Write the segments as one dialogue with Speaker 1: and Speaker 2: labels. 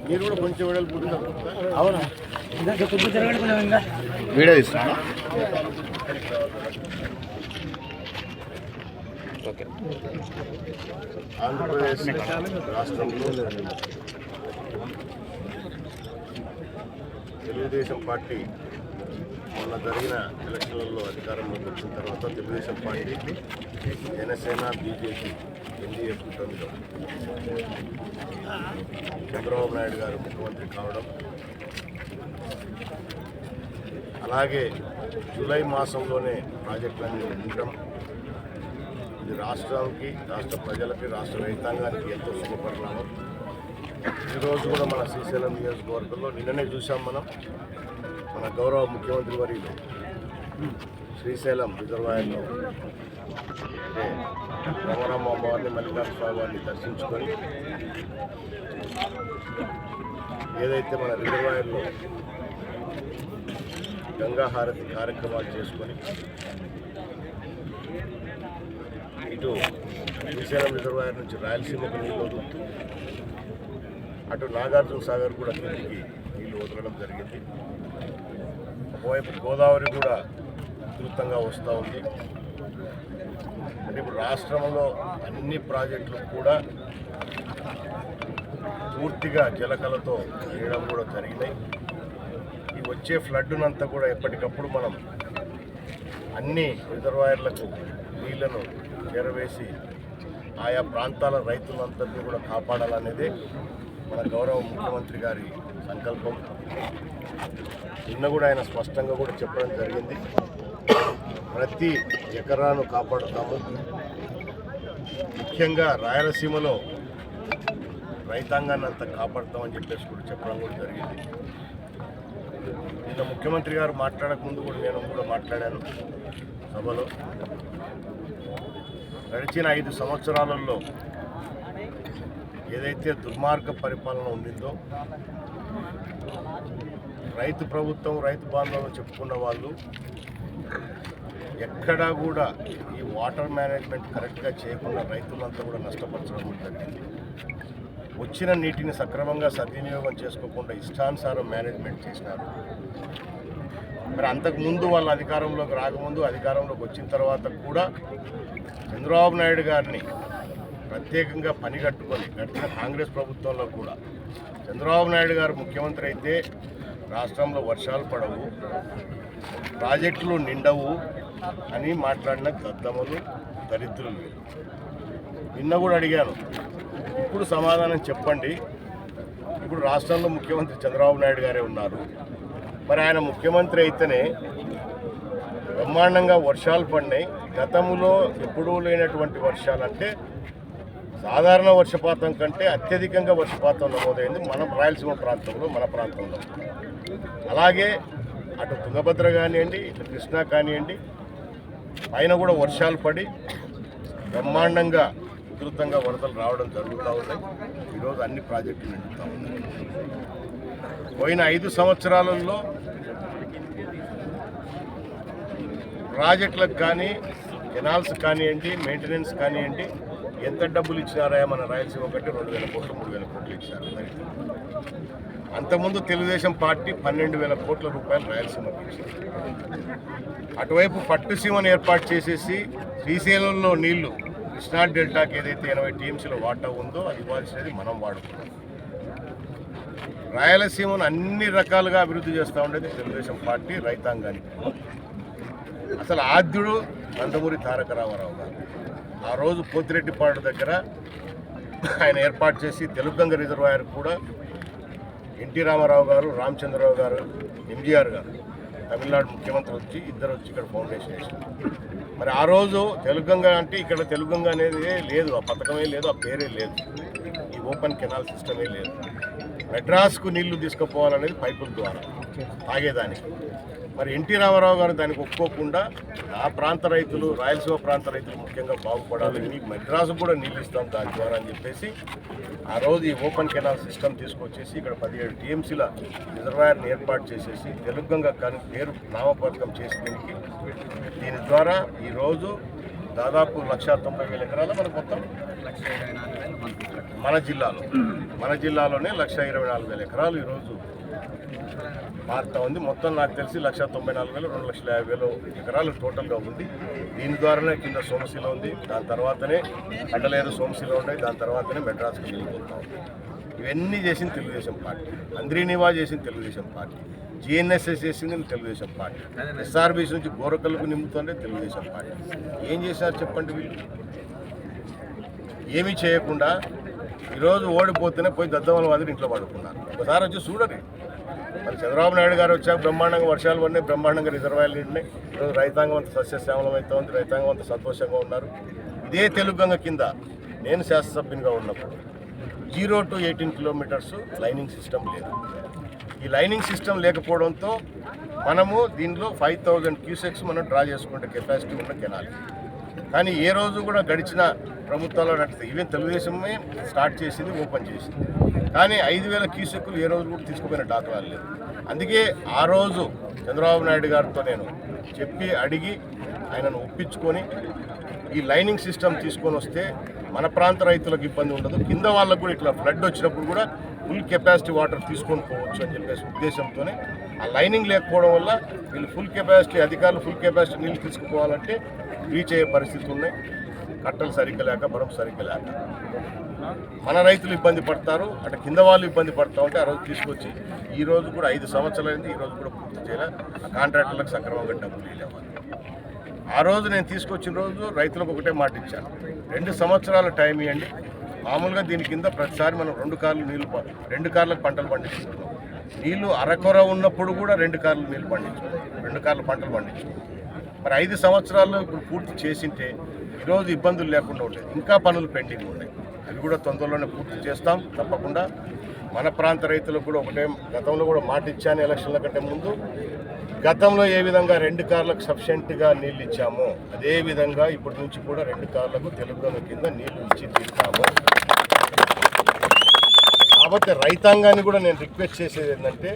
Speaker 1: మీరు కూడా కొంచెం వెడల్పు
Speaker 2: అవునా కొంచెం జరగడం ఇంకా
Speaker 1: వీడియో తీస్తున్నా. ఓకే. ఆంధ్రప్రదేశ్ రాష్ట్రంలో తెలుగుదేశం పార్టీ మొన్న జరిగిన ఎలక్షన్లలో అధికారంలోకి వచ్చిన తర్వాత Telugu Desam party Janasena BJP NDA కూటమిలో చంద్రబాబు నాయుడు గారు ముఖ్యమంత్రి కావడం, అలాగే జూలై మాసంలోనే ప్రాజెక్టులన్నీ ఉండటం ఇది రాష్ట్రానికి, రాష్ట్ర ప్రజలకి, రాష్ట్ర రైతాంగానికి ఎంతో శుభపరిణామం. ఈరోజు కూడా మన శ్రీశైలం నియోజకవర్గంలో నిన్ననే చూసాం మనం. మన గౌరవ ముఖ్యమంత్రి వర్యులు శ్రీశైలం రిజర్వాయర్లో రమణమ్మ అమ్మవారిని, మల్లికార్జున స్వామి వారిని దర్శించుకొని ఏదైతే మన రిజర్వాయర్లో గంగా హారతి కార్యక్రమాలు చేసుకొని ఇటు శ్రీశైలం రిజర్వాయర్ నుంచి రాయలసీమకు నీళ్ళు వదులుతూ అటు నాగార్జున సాగర్ కూడా కిందికి నీళ్లు వదలడం జరిగింది. ఒకవైపు గోదావరి కూడా విస్తృతంగా వస్తూ ఉంది. అంటే ఇప్పుడు రాష్ట్రంలో అన్ని ప్రాజెక్టులు కూడా పూర్తిగా జలకలతో వేయడం కూడా జరిగినాయి. ఈ వచ్చే ఫ్లడ్నంతా కూడా ఎప్పటికప్పుడు మనం అన్ని రిజర్వాయర్లకు నీళ్లను చేరవేసి ఆయా ప్రాంతాల రైతులందరినీ కూడా కాపాడాలనేదే మన గౌరవ ముఖ్యమంత్రి గారి సంకల్పం. నిన్న కూడా ఆయన స్పష్టంగా కూడా చెప్పడం జరిగింది, ప్రతి ఎకరాను కాపాడుతాము, ముఖ్యంగా రాయలసీమలో రైతాంగాన్ని అంతా కాపాడుతామని చెప్పేసి కూడా చెప్పడం కూడా జరిగింది. నిన్న ముఖ్యమంత్రి గారు మాట్లాడకముందు కూడా నేను కూడా మాట్లాడాను సభలో. గడిచిన 5 సంవత్సరాలలో ఏదైతే దుర్మార్గ పరిపాలన ఉండిందో, రైతు ప్రభుత్వం, రైతు బాంధవులు చెప్పుకున్న వాళ్ళు ఎక్కడా కూడా ఈ వాటర్ మేనేజ్మెంట్ కరెక్ట్గా చేయకుండా రైతులంతా కూడా నష్టపరచడం జరిగింది. వచ్చిన నీటిని సక్రమంగా సద్వినియోగం చేసుకోకుండా ఇష్టానుసారం మేనేజ్మెంట్ చేసినారు. మరి అంతకుముందు వాళ్ళ అధికారంలోకి రాకముందు, అధికారంలోకి వచ్చిన తర్వాత కూడా చంద్రబాబు నాయుడు గారిని ప్రత్యేకంగా పని కట్టుకొని గడిచిన కాంగ్రెస్ ప్రభుత్వంలో కూడా చంద్రబాబు నాయుడు గారు ముఖ్యమంత్రి అయితే రాష్ట్రంలో వర్షాలు పడవు, ప్రాజెక్టులు నిండవు అని మాట్లాడిన దద్దములు, దరిద్రులు. నిన్న కూడా అడిగాను, ఇప్పుడు సమాధానం చెప్పండి. ఇప్పుడు రాష్ట్రంలో ముఖ్యమంత్రి చంద్రబాబు నాయుడు గారే ఉన్నారు. మరి ఆయన ముఖ్యమంత్రి అయితేనే బ్రహ్మాండంగా వర్షాలు పడినాయి. గతంలో ఎప్పుడూ లేనటువంటి వర్షాలు, అంటే సాధారణ వర్షపాతం కంటే అత్యధికంగా వర్షపాతం నమోదైంది మన రాయలసీమ ప్రాంతంలో, మన ప్రాంతంలో. అలాగే అటు తుంగభద్ర కానివ్వండి, ఇటు కృష్ణా కానివ్వండి, పైన కూడా వర్షాలు పడి బ్రహ్మాండంగా విస్తృతంగా వరదలు రావడం జరుగుతూ ఉన్నాయి. ఈరోజు అన్ని ప్రాజెక్టులు నిండుతూ ఉన్నాయి. పోయిన 5 సంవత్సరాలలో ప్రాజెక్టులకు కానీ, కెనాల్స్ కానివ్వండి, మెయింటెనెన్స్ కానివ్వండి, ఎంత డబ్బులు ఇచ్చినారా మన రాయలసీమ కంటే 2,000 కోట్లు 3,000 కోట్లు ఇచ్చారు. అంతకుముందు తెలుగుదేశం పార్టీ 12,000 కోట్ల రూపాయలు రాయలసీమకి ఇచ్చింది. అటువైపు పట్టుసీమను ఏర్పాటు చేసేసి శ్రీశైలంలో నీళ్లు కృష్ణా డెల్టాకి ఏదైతే 80 టీఎంసీలో వాటా ఉందో అది ఇవ్వాల్సినది మనం వాడుకున్నాం. రాయలసీమను అన్ని రకాలుగా అభివృద్ధి చేస్తూ ఉండేది తెలుగుదేశం పార్టీ రైతాంగానికి. అసలు ఆద్యుడు నందమూరి తారక రామారావు గారు ఆ రోజు పోతిరెడ్డిపాడు దగ్గర ఆయన ఏర్పాటు చేసి తెలుగంగ రిజర్వాయర్ కూడా ఎన్టీ రామారావు గారు, రామచంద్రరావు గారు, ఎంజీఆర్ గారు తమిళనాడు ముఖ్యమంత్రి వచ్చి ఇద్దరు వచ్చి ఇక్కడ ఫౌండేషన్ వేసారు. మరి ఆ రోజు తెలుగంగ అంటే ఇక్కడ తెలుగంగ అనేది లేదు, ఆ పథకమే లేదు, ఆ పేరే లేదు, ఈ ఓపెన్ కెనాల్ సిస్టమే లేదు. మెడ్రాస్కు నీళ్లు తీసుకుపోవాలనేది పైపుల ద్వారా తాగేదానికి. మరి ఎన్టీ రామారావు గారు దానికి ఒప్పుకోకుండా ఆ ప్రాంత రైతులు, రాయలసీమ ప్రాంత రైతులు ముఖ్యంగా బాగుపడాలని మీకు మెడ్రాసు కూడా నీళ్ళు ఇస్తాం దాని ద్వారా అని చెప్పేసి ఆ రోజు ఈ ఓపెన్ కెనాల్ సిస్టమ్ తీసుకొచ్చేసి ఇక్కడ 17 టీఎంసీల రిజర్వాయర్ని ఏర్పాటు చేసేసి తెలుగంగ పేరు నామపథకం చేసి దీని ద్వారా ఈరోజు దాదాపు 1,90,000 ఎకరాలు మనకు మొత్తం మన జిల్లాలోనే 1,24,000 ఎకరాలు ఈరోజు మారుతా ఉంది. మొత్తం నాకు తెలిసి 1,94,000 2,50,000 ఎకరాలు టోటల్గా ఉంది. దీని ద్వారానే కింద సోమశిల ఉంది, దాని తర్వాతనే అడ్డలేరు సోమశిల ఉన్నాయి, దాని తర్వాతనే మెడ్రాస్కి వెళ్ళిపోతా ఉంది. ఇవన్నీ చేసింది తెలుగుదేశం పార్టీ, అంద్రీనివా చేసింది తెలుగుదేశం పార్టీ, జిఎన్ఎస్ఎస్ చేసింది తెలుగుదేశం పార్టీ, ఎస్ఆర్బీసీ నుంచి గోరకల్కు నింపుతుంటే తెలుగుదేశం పార్టీ. ఏం చేశారు చెప్పండి? వీళ్ళు ఏమీ చేయకుండా ఈరోజు ఓడిపోతేనే పోయి దద్దమల మాదిరి ఇంట్లో పడుకున్నారు. ఒకసారి వచ్చి చూడండి. మరి చంద్రబాబు నాయుడు గారు వచ్చాక బ్రహ్మాండంగా వర్షాలు పడినాయి, బ్రహ్మాండంగా రిజర్వాయర్లు నిండినాయి. ఈరోజు రైతాంగం అంత సస్యశ్యామలం అవుతా ఉంది, రైతాంగం అంత సంతోషంగా ఉన్నారు. ఇదే తెలుగుగంగ కింద నేను శాసనసభ్యునిగా ఉన్నప్పుడు 0 to 18 కిలోమీటర్స్ లైనింగ్ సిస్టమ్ లేదు. ఈ లైనింగ్ సిస్టమ్ లేకపోవడంతో మనము దీనిలో 5,000 క్యూసెక్స్ మనం డ్రా చేసుకుంటే కెపాసిటీ ఉన్న కెనాలి. కానీ ఏ రోజు కూడా గడిచిన ప్రభుత్వాల్లో నడిస్తే ఈవెన్ తెలుగుదేశమే స్టార్ట్ చేసింది, ఓపెన్ చేసింది. కానీ 5,000 క్యూసెక్కులు ఏ రోజు కూడా తీసుకుపోయిన దాఖలాలు లేదు. అందుకే ఆ రోజు చంద్రబాబు నాయుడు గారితో నేను చెప్పి అడిగి ఆయనను ఒప్పించుకొని ఈ లైనింగ్ సిస్టమ్ తీసుకొని వస్తే మన ప్రాంత రైతులకు ఇబ్బంది ఉండదు, కింద వాళ్ళకు కూడా ఇట్లా ఫ్లడ్ వచ్చినప్పుడు కూడా ఫుల్ కెపాసిటీ వాటర్ తీసుకొని పోవచ్చు అని చెప్పేసి ఉద్దేశంతోనే ఆ లైనింగ్ లేకపోవడం వల్ల వీళ్ళు ఫుల్ కెపాసిటీ అధికారులు ఫుల్ కెపాసిటీ నీళ్ళు తీసుకుపోవాలంటే రీచ్ అయ్యే పరిస్థితులు ఉన్నాయి. కట్టలు సరిగ్గా లేక, బరం సరిగ్గా లేక మన రైతులు ఇబ్బంది పడతారు, అటు కింద వాళ్ళు ఇబ్బంది పడతా ఉంటే ఆ రోజు తీసుకొచ్చి ఈ రోజు కూడా 5 సంవత్సరాలైంది, ఈ రోజు కూడా పూర్తి చేయాలి. ఆ కాంట్రాక్టర్లకు సక్రమంగా డబ్బులు ఇవ్వాలి. ఆ రోజు నేను తీసుకొచ్చిన రోజు రైతులకు ఒకటే మాట ఇచ్చాను, 2 సంవత్సరాల టైం ఇవ్వండి. మామూలుగా దీని కింద ప్రతిసారి మనం 2 కార్లకు పంటలు పండించుకుంటున్నాం. నీళ్లు అరకొర ఉన్నప్పుడు కూడా 2 కార్లు నీళ్ళు పండించుకుంటాం, 2 కార్లు పంటలు పండించుకుంటాం. మరి 5 సంవత్సరాల్లో ఇప్పుడు పూర్తి చేసింటే ఈరోజు ఇబ్బందులు లేకుండా ఉండేది. ఇంకా పనులు పెండింగ్ ఉన్నాయి, అవి కూడా తొందరలోనే పూర్తి చేస్తాం తప్పకుండా. మన ప్రాంత రైతులకు కూడా ఒకటే, గతంలో కూడా మాట ఇచ్చాను ఎలక్షన్ల కంటే ముందు, గతంలో ఏ విధంగా 2 కార్లకు సఫిషియెంట్గా నీళ్ళు ఇచ్చామో అదే విధంగా ఇప్పటి నుంచి కూడా 2 కార్లకు తెలుగుగంగ కింద నీళ్లు ఇచ్చి తీస్తాము. కాబట్టి రైతాంగాన్ని కూడా నేను రిక్వెస్ట్ చేసేది ఏంటంటే,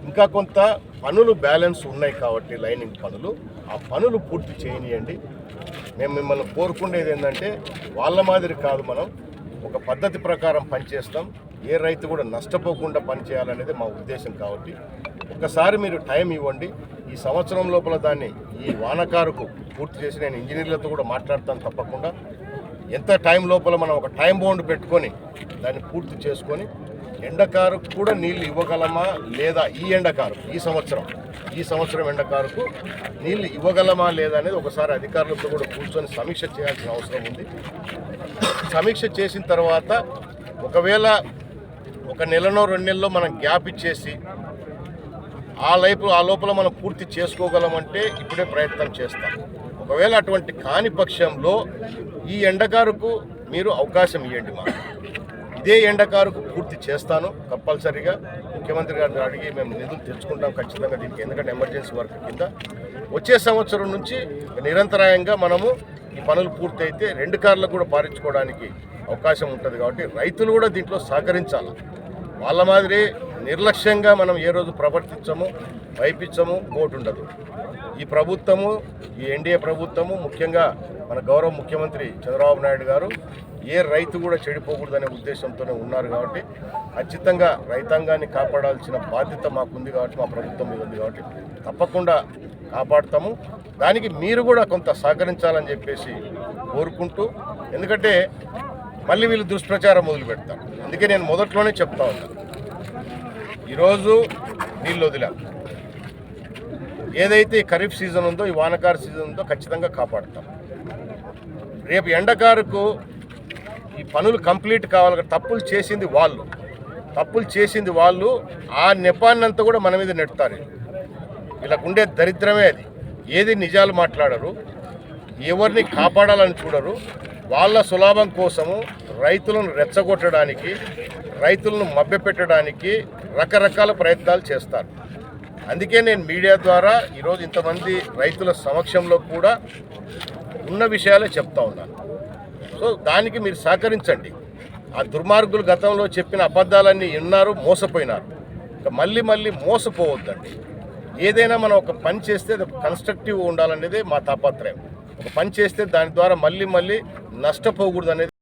Speaker 1: ఇంకా కొంత పనులు బ్యాలెన్స్ ఉన్నాయి కాబట్టి లైనింగ్ పనులు, ఆ పనులు పూర్తి చేయనియండి. మేము మిమ్మల్ని కోరుకునేది ఏంటంటే, వాళ్ళ మాదిరి కాదు, మనం ఒక పద్ధతి ప్రకారం పనిచేస్తాం, ఏ రైతు కూడా నష్టపోకుండా పనిచేయాలనేది మా ఉద్దేశం. కాబట్టి ఒకసారి మీరు టైం ఇవ్వండి, ఈ సంవత్సరం లోపల దాన్ని ఈ వానకారుకు పూర్తి చేసి నేను ఇంజనీర్లతో కూడా మాట్లాడతాను తప్పకుండా. ఎంత టైం లోపల మనం ఒక టైం బౌండ్ పెట్టుకొని దాన్ని పూర్తి చేసుకొని ఎండకారుకు కూడా నీళ్ళు ఇవ్వగలమా లేదా, ఈ సంవత్సరం ఎండకారుకు నీళ్ళు ఇవ్వగలమా లేదా అనేది ఒకసారి అధికారులతో కూడా కూర్చొని సమీక్ష చేయాల్సిన అవసరం ఉంది. సమీక్ష చేసిన తర్వాత ఒకవేళ 1 నెలనో 2 నెలల్లో మనం గ్యాప్ ఇచ్చేసి ఆ లోపల మనం పూర్తి చేసుకోగలమంటే ఇప్పుడే ప్రయత్నం చేస్తాం. ఒకవేళ అటువంటి కాని పక్షంలో ఈ ఎండకారుకు మీరు అవకాశం ఇవ్వండి. ఇదే ఎండకారుకు పూర్తి చేస్తాను కంపల్సరీగా. ముఖ్యమంత్రి గారిని అడిగి మేము నిధులు తెచ్చుకుంటాం ఖచ్చితంగా దీనికి, ఎందుకంటే ఎమర్జెన్సీ వర్క్ కింద. వచ్చే సంవత్సరం నుంచి నిరంతరాయంగా మనము ఈ పనులు పూర్తి అయితే 2 కార్లకు కూడా పారించుకోవడానికి అవకాశం ఉంటుంది. కాబట్టి రైతులు కూడా దీంట్లో సహకరించాలి. వాళ్ళ మాదిరి నిర్లక్ష్యంగా మనం ఏ రోజు ప్రవర్తించము, వైపించము, ఓటు ఉండదు. ఈ ప్రభుత్వము, ఈ ఎన్డీఏ ప్రభుత్వము, ముఖ్యంగా మన గౌరవ ముఖ్యమంత్రి చంద్రబాబు నాయుడు గారు ఏ రైతు కూడా చెడిపోకూడదనే ఉద్దేశంతోనే ఉన్నారు. కాబట్టి ఖచ్చితంగా రైతాంగాన్ని కాపాడాల్సిన బాధ్యత మాకుంది. కాబట్టి మా ప్రభుత్వం మీద ఉంది. కాబట్టి తప్పకుండా కాపాడుతాము. దానికి మీరు కూడా కొంత సహకరించాలని చెప్పేసి కోరుకుంటూ, ఎందుకంటే మళ్ళీ వీళ్ళు దుష్ప్రచారం మొదలు పెడతారు. అందుకే నేను మొదట్లోనే చెప్తా ఉన్నాను, ఈరోజు నీళ్ళు వదిలాం, ఏదైతే ఖరీఫ్ సీజన్ ఉందో, ఈ వానకారు సీజన్ ఉందో ఖచ్చితంగా కాపాడుతాం. రేపు ఎండకారుకు ఈ పనులు కంప్లీట్ కావాలి. తప్పులు చేసింది వాళ్ళు ఆ నెపాన్నంతా కూడా మన మీద నెడతారు. వీళ్ళకుండే దరిద్రమే అది. ఏది నిజాలు మాట్లాడరు, ఎవరిని కాపాడాలని చూడరు. వాళ్ళ సులాభం కోసము రైతులను రెచ్చగొట్టడానికి, రైతులను మభ్యపెట్టడానికి రకరకాల ప్రయత్నాలు చేస్తారు. అందుకే నేను మీడియా ద్వారా ఈరోజు ఇంతమంది రైతుల సమక్షంలో కూడా ఉన్న విషయాలే చెప్తా ఉన్నాను. సో దానికి మీరు సహకరించండి. ఆ దుర్మార్గులు గతంలో చెప్పిన అబద్ధాలన్నీ విన్నారు, మోసపోయినారు. ఇక మళ్ళీ మోసపోవద్దండి. ఏదైనా మనం ఒక పని చేస్తే అది కన్స్ట్రక్టివ్ ఉండాలనేదే మా తాపత్రయం. ఒక పని చేస్తే దాని ద్వారా మళ్ళీ నష్టపోకూడదు అనేది